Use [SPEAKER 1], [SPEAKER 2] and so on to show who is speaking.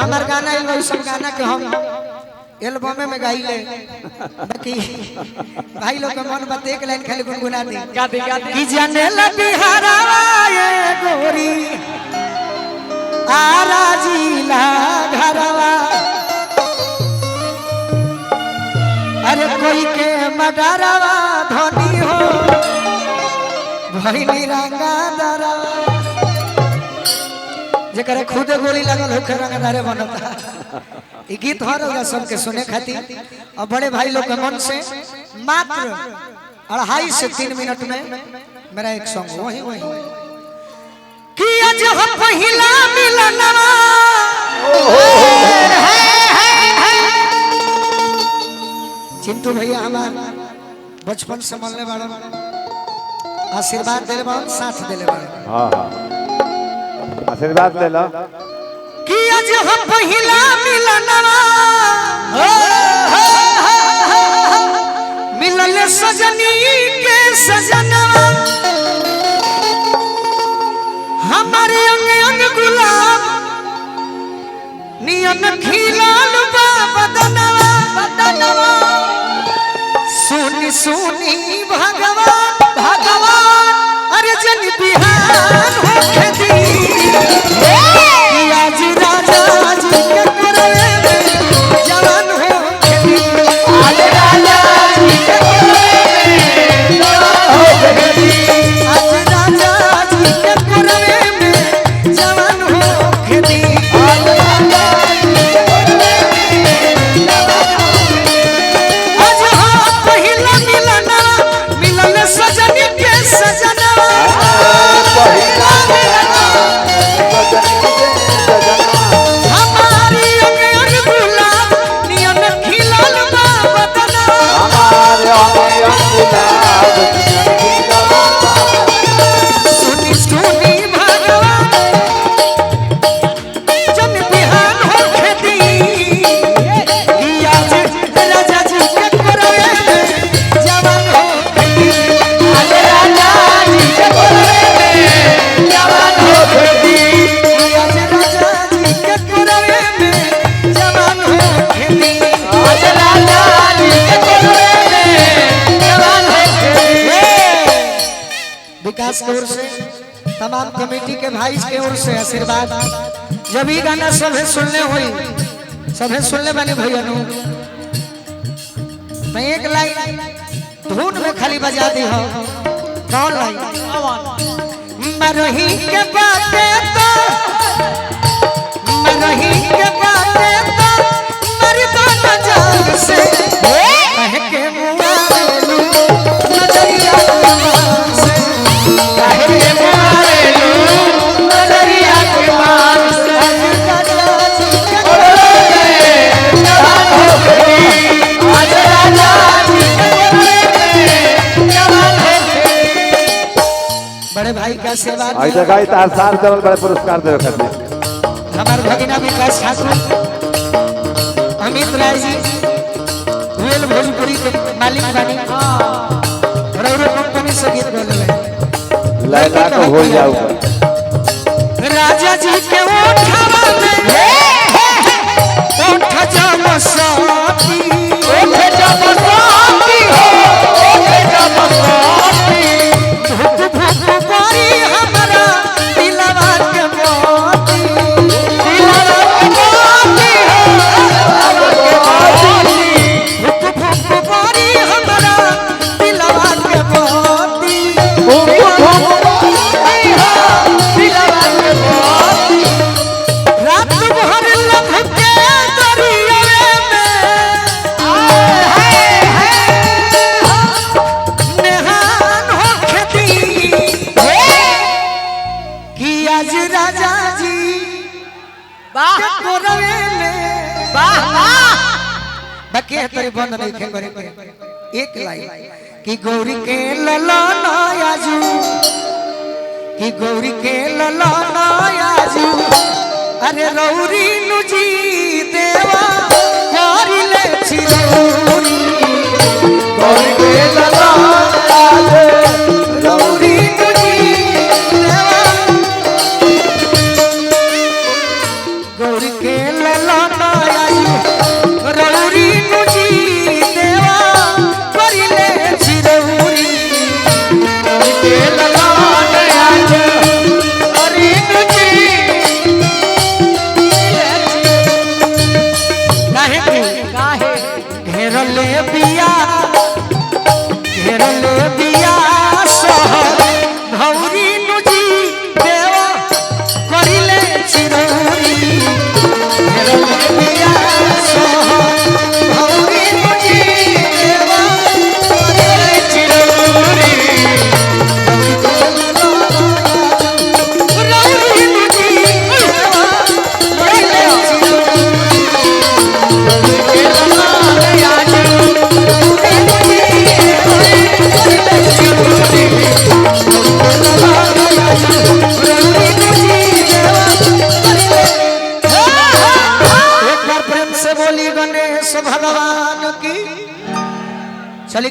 [SPEAKER 1] हमार गाना वैसा गाना के हम एल्बम में गाइले बाकी भाई लोग के मन बात एक लाइन खाली गुनगुना दी कि जाने ला बिहारवा ये गोरी आरा जिला घरवा अरे कोई के मडरवा धनी हो भाई निरंगा दरवा जरा खुद गोली लगल होकर रंगदारे बनता ये गीत हर होगा सबके सुने खातिर और बड़े भाई लोग के मन से मात्र 2.5 से 3 मिनट में मेरा एक सॉन्ग वही कि आज हम पहिला मिलनवा चिंटू भैया हमारा बचपन से मिलने वाला आशीर्वाद देले बा साथ देले बा
[SPEAKER 2] हां आशीर्वाद ले लो
[SPEAKER 1] कि आज हम पहिला मिलनवा मिलल सजनी के सजनवा हमारे अंग अंग गुलाब नियन खिलाल बा बदनवा सुनी सुनी भगवान अरे जन बिहान होके दी आज राजा जी के करवे में जवान होके दी आज राजा जी के करवे में जवान होके दी आज राजा जी के करवे में जवान होके दी आज राजा जी के करवे में जवान होके दी आज हम पहिला मिलन सजनी के सजनवा पहिला हमारी अंग गुलाब नियन खिलल बा बदना हमारे अंग गुलाब सुनी सुनी भगवान जन बिहान होके दी आज राजा जी के करवे में जवान होके दी आज राजा जी के करवे में जवान होके दी आज राजा जी के करवे में जवान होके दी आज राजा जी के करवे में जवान होके दी विकास की ओर से तमाम कमेटी के भाई के ओर से आशीर्वाद जब ये गाना सभे सुनने हुई सभे सुनने वाले भैया नु मैं एक लाइन धुन में खाली बजा दी हो कौन लाइन मरही के बातें तो मरही के बातें तो मरदा न जान से कह के मुआरेलू नजरिया के मान से कह के मुआरेलू नजरिया के मान से आज राजा जी के करवे में जवान होके दी आज राजा जी के करवे में जवान होके दी बड़े भाई का सेवा
[SPEAKER 2] आई जगह तार साल चल बड़े पुरस्कार दे खातिर
[SPEAKER 1] हमारे भगिना विकास ठाकुर अमित राय जी वेल भोजपुरी के मालिक बनी और कंपनी से गीत बोले
[SPEAKER 2] लैला को हो जाऊ
[SPEAKER 1] राजा जी के ओठवा में ओठ जम साथी ओठ जम साथी हो ओठ जम साथी भूख भूख पारी हमरा दिलवा के मोती दिलवा के मोती हो भूख भूख पारी हमरा दिलवा के मोती भूख भूख पारी हो दिलवा के मोती रात भर लपके दरिया में नेहान होके दी कि आज राजा जी वाह कोरवे में वाह बाकी है तेरे बंद नहीं खे करे एक लाइन कि गौरी के ललना आजू कि गौरी के ललना आजू अरे रौरी नुजी देवा करिले चिरौरी गौरी के ललना आजू रौरी नुजी देवा गौरी के लाना आई रौरी नुजी देवा करिले चिरौरी के लाना आई रौरी नुजी काहे घेरले बिया सहर भौरी नुजी देवा करिले चिरौरी घेरले बिया सहर भौरी नुजी देवा करिले चिरौरी रौरी नुजी देवा करिले चिरौरी एक बार प्रेम से बोली गणेश भगवान की चलिए।